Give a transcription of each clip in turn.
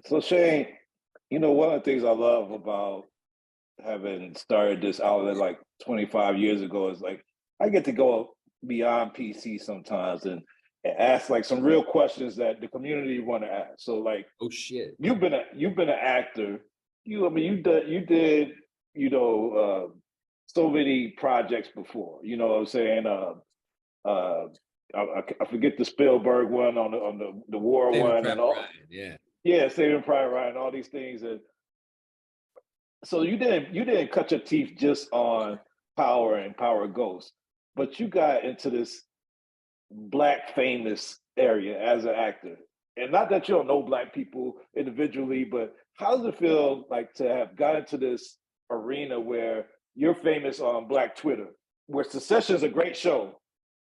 So Shane, one of the things I love about having started this outlet like 25 years ago is like I get to go beyond PC sometimes and ask like some real questions that the community want to ask. So like Oh shit. you've been an actor. You did so many projects before. You know what I'm saying? Uh, I forget the Spielberg one on the war Saving one and Private all. Ryan, yeah. Yeah, Saving Private Ryan, all these things. And so you didn't cut your teeth just on Power and Power Ghost, but you got into this black famous area as an actor. And not that you don't know black people individually, but how does it feel like to have got into this arena where you're famous on Black Twitter, where Secession is a great show,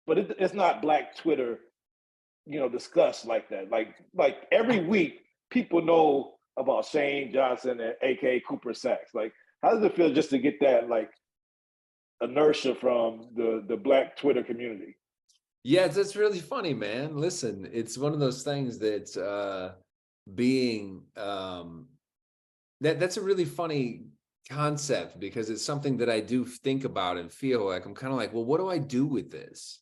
but it's not Black Twitter, discussed like that. Like every week, people know about Shane Johnson and AKA Cooper Saxe. Like, how does it feel just to get that like inertia from the Black Twitter community? Yeah, that's really funny, man. Listen, it's one of those things that being that's a really funny concept because it's something that I do think about and feel like I'm kind of like, well, what do I do with this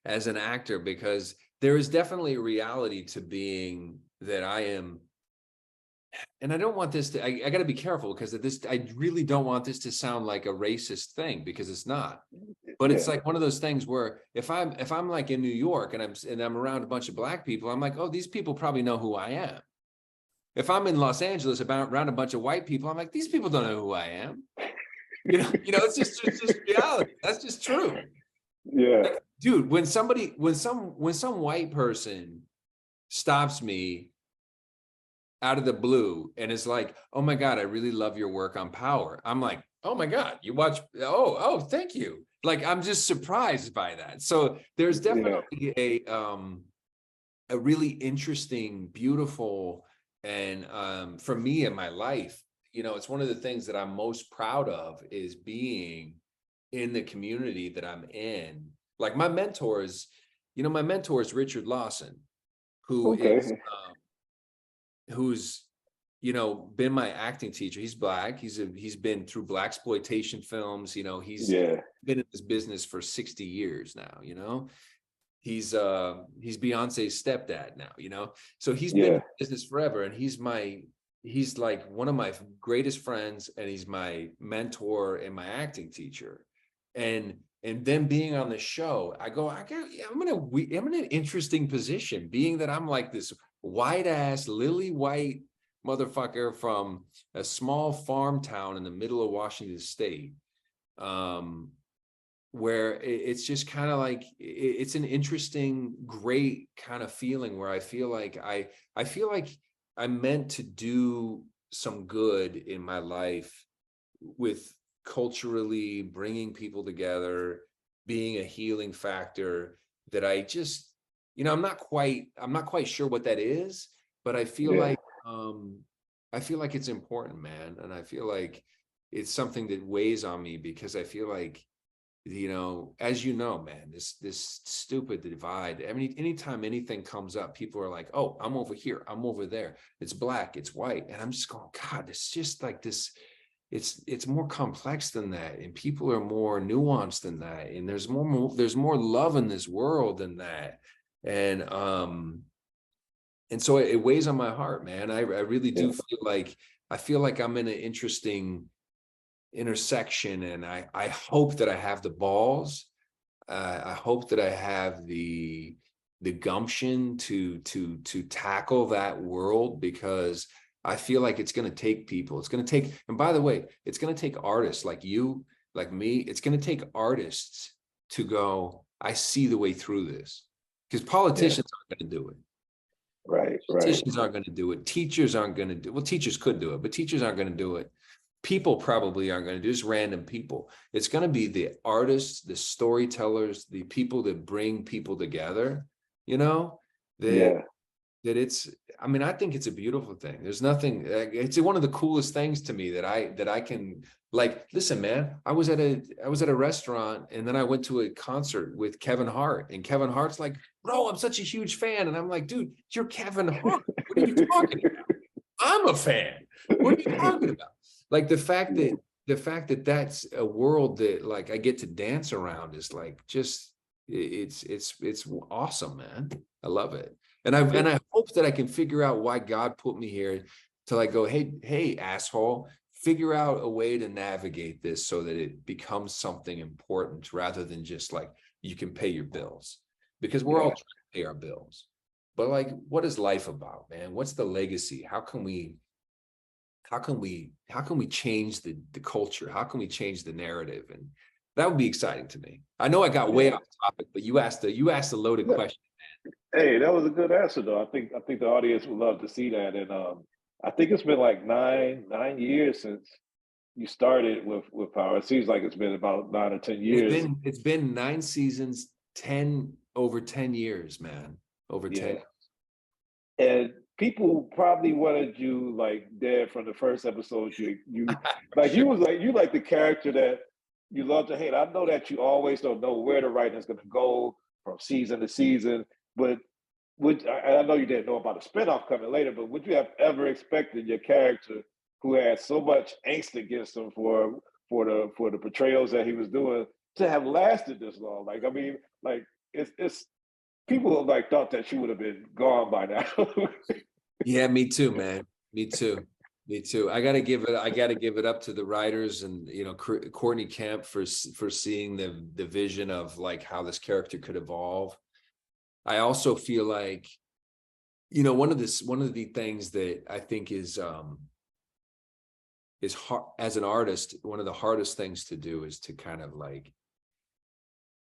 as an actor? Because there is definitely a reality to being that I am, and I don't want this to, I got to be careful because I really don't want this to sound like a racist thing because it's not. But it's Yeah, like one of those things where if I'm like in New York and I'm around a bunch of black people, I'm like, oh, these people probably know who I am. If I'm in Los Angeles around a bunch of white people, I'm like, these people don't know who I am. It's just reality. That's just true. yeah, Like, dude, when some white person stops me out of the blue and is like, oh my God, I really love your work on Power. I'm like, oh my God, you watch, oh, thank you. Like, I'm just surprised by that. So there's yeah, definitely a really interesting, beautiful, and for me in my life, it's one of the things that I'm most proud of is being in the community that I'm in. Like my mentor is Richard Lawson, who is okay, who's been my acting teacher. He's black. He's been through blaxploitation films. He's yeah, been in this business for 60 years now. He's Beyonce's stepdad now. So he's been in yeah, business forever, and he's like one of my greatest friends, and he's my mentor and my acting teacher. And then being on the show, I'm in an interesting position, being that I'm like this white ass lily white motherfucker from a small farm town in the middle of Washington State, where it's just kind of like it's an interesting, great kind of feeling where I feel like I'm meant to do some good in my life with culturally bringing people together, being a healing factor that I'm not quite sure what that is, but yeah, I feel like it's important, man. And I feel like it's something that weighs on me because I feel like, as man, this stupid divide. I mean, anytime anything comes up, people are like, oh, I'm over here, I'm over there. It's black, it's white. And I'm just going, God, it's just like this. It's more complex than that, and people are more nuanced than that, and there's more love in this world than that, and so it weighs on my heart, man. I really yeah, do feel like I'm in an interesting intersection, and I hope that I have the balls. I hope that I have the gumption to tackle that world, because I feel like it's going to take people. It's going to take, and by the way, it's going to take artists like you, like me. It's going to take artists to go, I see the way through this, because yeah. politicians aren't going to do it. Right, right. Politicians aren't going to do it. Teachers aren't going to do it. Well, teachers could do it, but teachers aren't going to do it. People probably aren't going to do it. Just random people. It's going to be the artists, the storytellers, the people that bring people together, that Yeah, I mean, I think it's a beautiful thing. There's nothing, it's one of the coolest things to me that I can, like, listen, man, I was at a restaurant, and then I went to a concert with Kevin Hart, and Kevin Hart's like, bro, I'm such a huge fan. And I'm like, dude, you're Kevin Hart. What are you talking about? I'm a fan. What are you talking about? Like the fact that that's a world that like I get to dance around is like just it's awesome, man. I love it. And I hope that I can figure out why God put me here to like go, hey, asshole, figure out a way to navigate this so that it becomes something important rather than just like you can pay your bills, because we're all trying to pay our bills. But like, what is life about, man? What's the legacy? How can we change the culture? How can we change the narrative? And that would be exciting to me. I know I got way off topic, but you asked a loaded question, man. Hey, that was a good answer though. I think the audience would love to see that. And I think it's been like nine years since you started with Power. It seems like it's been about 9 or 10 years. It's been 9 seasons, over 10 years, man. Over 10. And people probably wanted you like dead from the first episode. You like you like the character that you love to hate. I know that you always don't know where the writing is going to go from season to season, but I know you didn't know about the spinoff coming later, but would you have ever expected your character, who had so much angst against him for the portrayals that he was doing, to have lasted this long? Like, I mean, like it's people like thought that she would have been gone by now. Yeah, me too, man. Me too. I gotta give it up to the writers and, you know, Courtney Kemp for seeing the vision of like how this character could evolve. I also feel like, you know, one of the things that I think is hard as an artist, one of the hardest things to do is to kind of like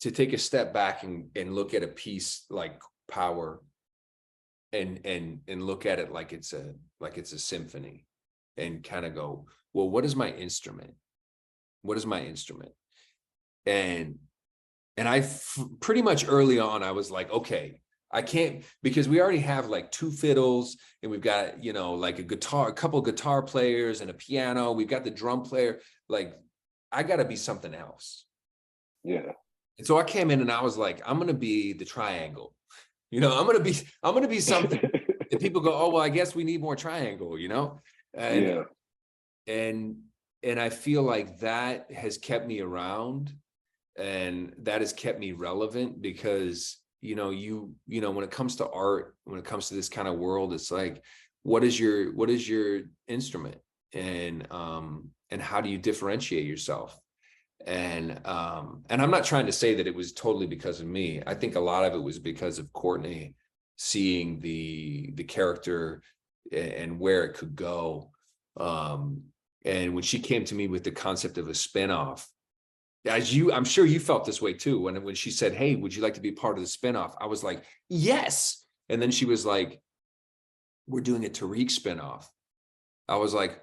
to take a step back and look at a piece like Power and look at it like it's a symphony, and kind of go, well, what is my instrument? And pretty much early on, I was like, okay, I can't, because we already have like 2 fiddles and we've got, you know, like a couple guitar players and a piano. We've got the drum player. Like, I got to be something else. Yeah. And so I came in and I was like, I'm going to be the triangle. You know, I'm going to be something that people go, oh, well, I guess we need more triangle, you know? And I feel like that has kept me around, and that has kept me relevant, because, you know, when it comes to art, when it comes to this kind of world, it's like, what is your instrument, and how do you differentiate yourself? And I'm not trying to say that it was totally because of me. I think a lot of it was because of Courtney seeing the character and where it could go. And when she came to me with the concept of a spinoff, I'm sure you felt this way too. When she said, hey, would you like to be part of the spinoff? I was like, yes. And then she was like, we're doing a Tariq spinoff. I was like,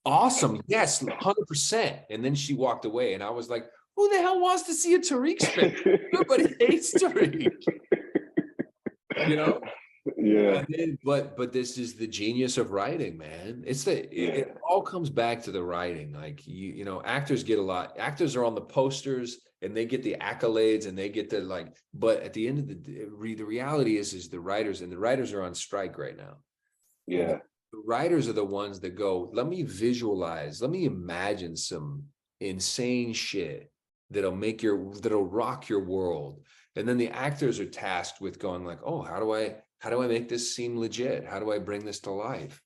awesome. Yes, 100%. And then she walked away and I was like, who the hell wants to see a Tariq spinoff? Everybody hates Tariq. You know? Yeah. But this is the genius of writing, man. It all comes back to the writing. Like, you know, actors are on the posters and they get the accolades and they get the like, but at the end of the day, the reality is the writers are on strike right now. Yeah. The writers are the ones that go, let me imagine some insane shit that'll rock your world. And then the actors are tasked with going like, oh, how do I make this seem legit? How do I bring this to life?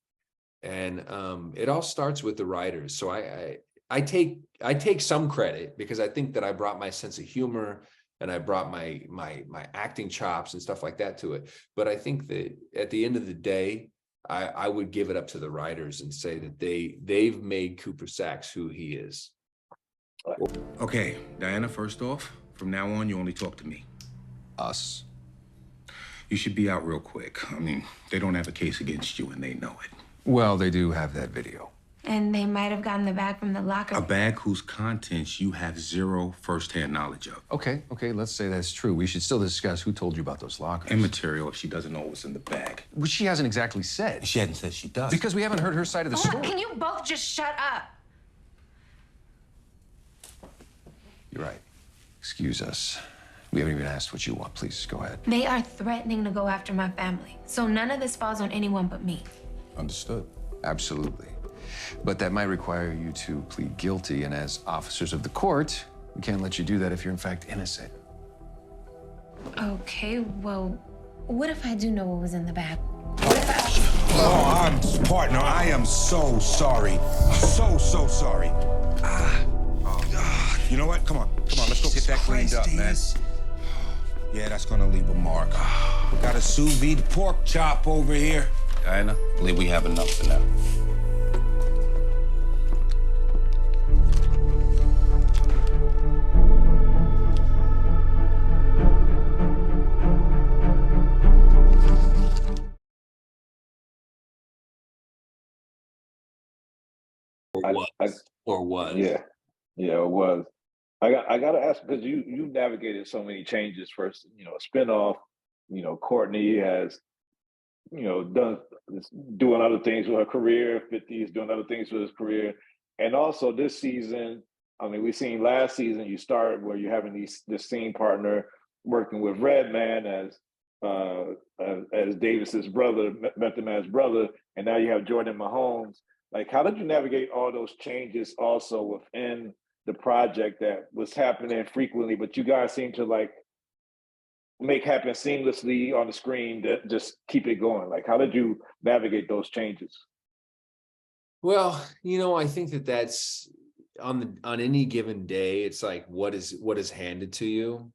And it all starts with the writers. So I take some credit, because I think that I brought my sense of humor and I brought my acting chops and stuff like that to it. But I think that at the end of the day, I would give it up to the writers and say that they've made Cooper Saxe who he is. Okay, Diana, first off, from now on, you only talk to me. Us? You should be out real quick. I mean, they don't have a case against you and they know it. Well, they do have that video. And they might have gotten the bag from the locker. A bag whose contents you have zero firsthand knowledge of. Okay, let's say that's true. We should still discuss who told you about those lockers. Immaterial if she doesn't know what's in the bag. Which she hasn't exactly said. She hasn't said she does. Because we haven't heard her side of the story. Can you both just shut up? You're right. Excuse us. We haven't even asked what you want. Please, go ahead. They are threatening to go after my family. So none of this falls on anyone but me. Understood. Absolutely. But that might require you to plead guilty, and as officers of the court, we can't let you do that if you're in fact innocent. Okay, well, what if I do know what was in the bag? Oh, partner, I am so sorry. So sorry. You know what? Come on, let's go get that cleaned up, man. Yeah, that's gonna leave a mark. Got a sous vide pork chop over here. Diana, I believe we have enough for now. Or was. Yeah, it was. I gotta ask, because you navigated so many changes. First, a spinoff. Courtney has done doing other things with her career. 50 is doing other things with his career, and also this season. I mean, we seen last season you started where you're having this scene partner working with Redman as Davis's brother, Method Man's brother, and now you have Jordan Mahomes. Like, how did you navigate all those changes also within the project that was happening frequently, but you guys seem to like make happen seamlessly on the screen to just keep it going? Like, how did you navigate those changes? Well, I think that's on any given day, it's like what is handed to you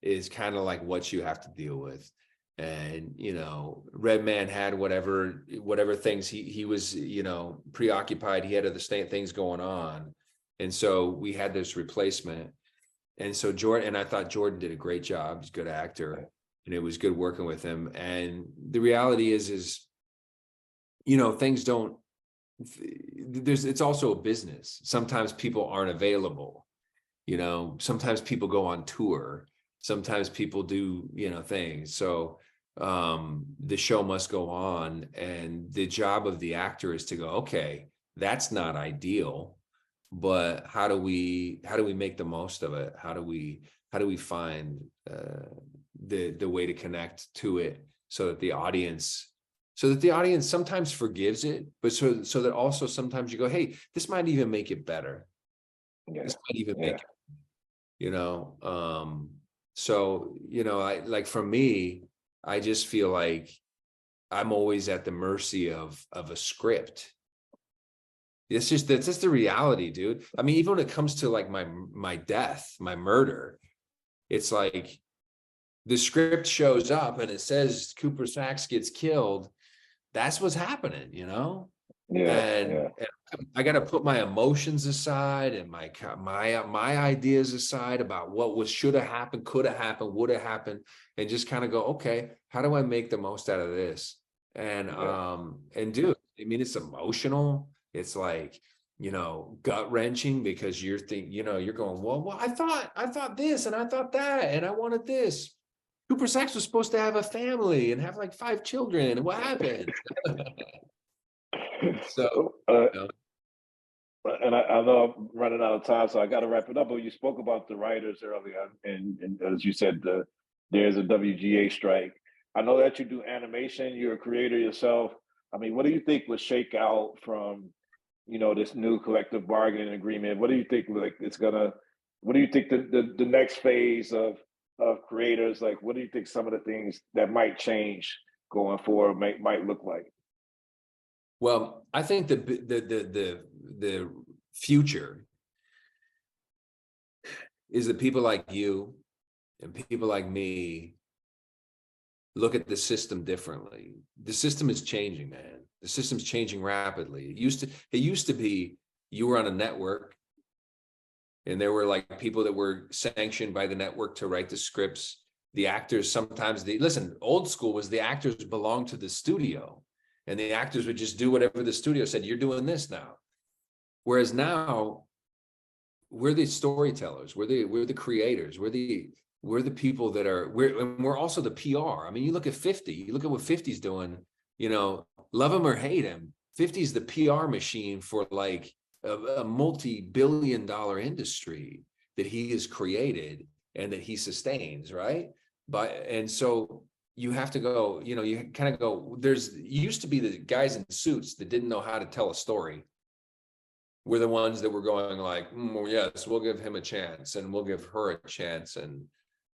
is kind of like what you have to deal with. And Redman had whatever things he was preoccupied. He had other things going on, and so we had this replacement. And so Jordan, and I thought Jordan did a great job. He's a good actor, and it was good working with him. And the reality is things don't. It's also a business. Sometimes people aren't available. Sometimes people go on tour. Sometimes people do things. So the show must go on, and the job of the actor is to go, okay, that's not ideal, but how do we make the most of it? How do we find the way to connect to it so that the audience sometimes forgives it, but so that also sometimes you go, hey, this might even make it better. Yeah. This might even make it, so I like, for me, I just feel like I'm always at the mercy of a script. That's just the reality, dude. I mean, even when it comes to like my death, my murder, it's like the script shows up and it says Cooper Saxe gets killed. That's what's happening, And I got to put my emotions aside and my ideas aside about what should have happened, could have happened, would have happened, and just kind of go, okay, how do I make the most out of this? And dude, I mean, it's emotional. It's like, gut wrenching, because you're going, well, I thought this and I thought that and I wanted this. Cooper Saxe was supposed to have a family and have like 5 children, and what happened? So, and I know I'm running out of time, so I got to wrap it up. But you spoke about the writers earlier, and as you said, there's a WGA strike. I know that you do animation. You're a creator yourself. I mean, what do you think would shake out from, this new collective bargaining agreement? What do you think what do you think the next phase of creators, like, what do you think some of the things that might change going forward might look like? Well, I think the future is that people like you and people like me look at the system differently. The system is changing, man. The system's changing rapidly. It used to be you were on a network and there were like people that were sanctioned by the network to write the scripts. The actors, sometimes old school was the actors belonged to the studio, and the actors would just do whatever the studio said. You're doing this now. Whereas now we're the storytellers, we're the creators, we're the people that we're also the PR. I mean, you look at 50, you look at what 50's doing, love him or hate him. 50's the PR machine for like a multi-billion-dollar industry that he has created and that he sustains, right? And so you have to go, you know, you kind of go, used to be the guys in suits that didn't know how to tell a story. We're the ones that were going like, well, yes, we'll give him a chance and we'll give her a chance. And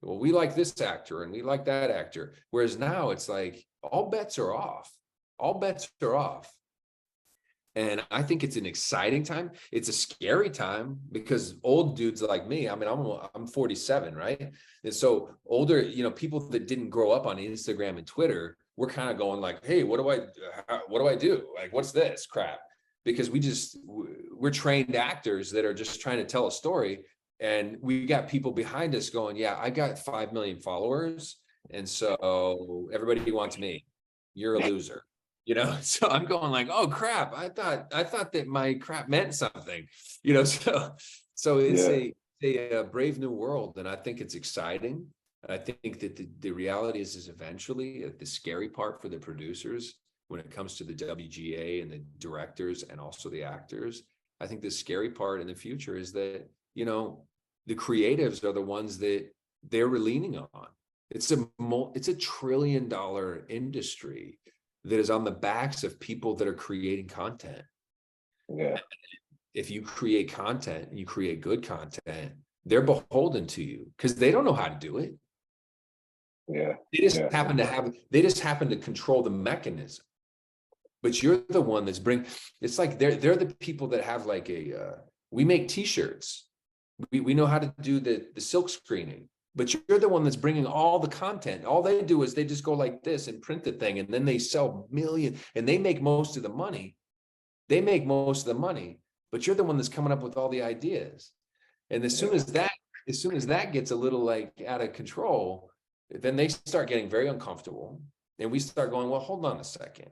well, we like this actor and we like that actor. Whereas now it's like all bets are off. All bets are off. And I think it's an exciting time. It's a scary time because old dudes like me, I mean, I'm 47, right? And so older, you know, people that didn't grow up on Instagram and Twitter, we're kind of going like, hey, what do I do? Like, what's this crap? Because we're trained actors that are just trying to tell a story. And we got people behind us going, yeah, I got 5 million followers. And so everybody wants me. You're a loser. You know, so I'm going like, oh crap! I thought that my crap meant something, you know. So it's a brave new world, and I think it's exciting. I think that the reality is eventually the scary part for the producers when it comes to the WGA and the directors and also the actors. I think the scary part in the future is that, you know, the creatives are the ones that they're leaning on. It's a $1 trillion industry that is on the backs of people that are creating content. Yeah. If you create content and you create good content, they're beholden to you because they don't know how to do it. Yeah. They just happen to control the mechanism. But you're the one that's it's like they're the people that have like we make t-shirts. We know how to do the silk screening. But you're the one that's bringing all the content. All they do is they just go like this and print the thing, and then they sell millions, and they make most of the money. But you're the one that's coming up with all the ideas. And as soon as that gets a little like out of control, then they start getting very uncomfortable, and we start going, well, hold on a second.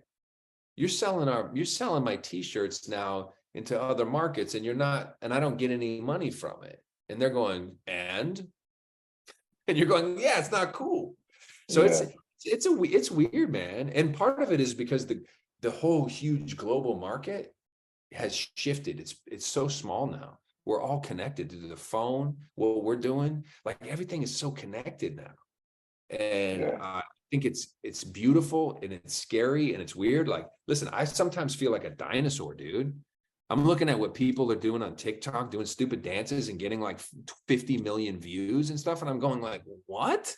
You're selling my t-shirts now into other markets, and I don't get any money from it. And they're going, and you're going, yeah, it's not cool. So it's weird, man. And part of it is because the whole huge global market has shifted. It's so small now. We're all connected to the phone. What we're doing, like everything is so connected now. And I think it's beautiful and it's scary and it's weird. Like, listen, I sometimes feel like a dinosaur, dude. I'm looking at what people are doing on TikTok, doing stupid dances and getting like 50 million views and stuff. And I'm going like, what?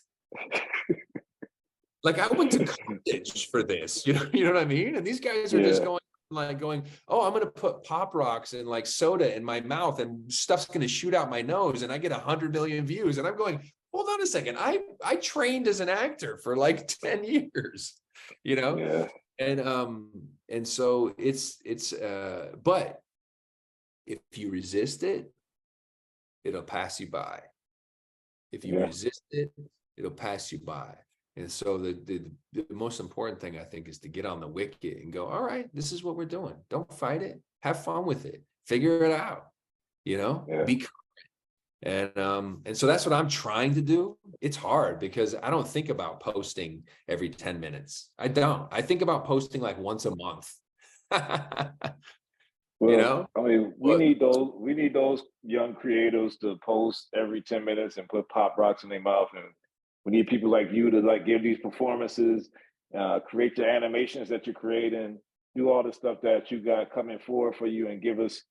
Like I went to college for this, you know what I mean? And these guys are just going, oh, I'm going to put Pop Rocks and like soda in my mouth and stuff's going to shoot out my nose and I get 100 million views. And I'm going, hold on a second. I trained as an actor for like 10 years, you know? Yeah. And so but if you resist it, it'll pass you by. If you resist it, it'll pass you by. And so the most important thing I think is to get on the wicket and go, all right, this is what we're doing. Don't fight it. Have fun with it. Figure it out. You know, be current. And so that's what I'm trying to do. It's hard because I don't think about posting every 10 minutes. I don't. I think about posting like once a month. Well, you know, I mean, we need those young creators to post every 10 minutes and put Pop Rocks in their mouth. And we need people like you to like give these performances, create the animations that you're creating, do all the stuff that you got coming forward for you, and give us,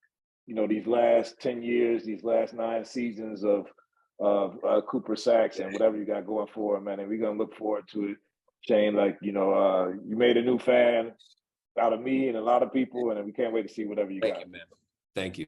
you know, these last 10 years, these last 9 seasons of Cooper Saxe and whatever you got going forward, man. And we're gonna look forward to it. Shane, like, you know, you made a new fan out of me and a lot of people, and we can't wait to see whatever you got. Thank you, man. Thank you.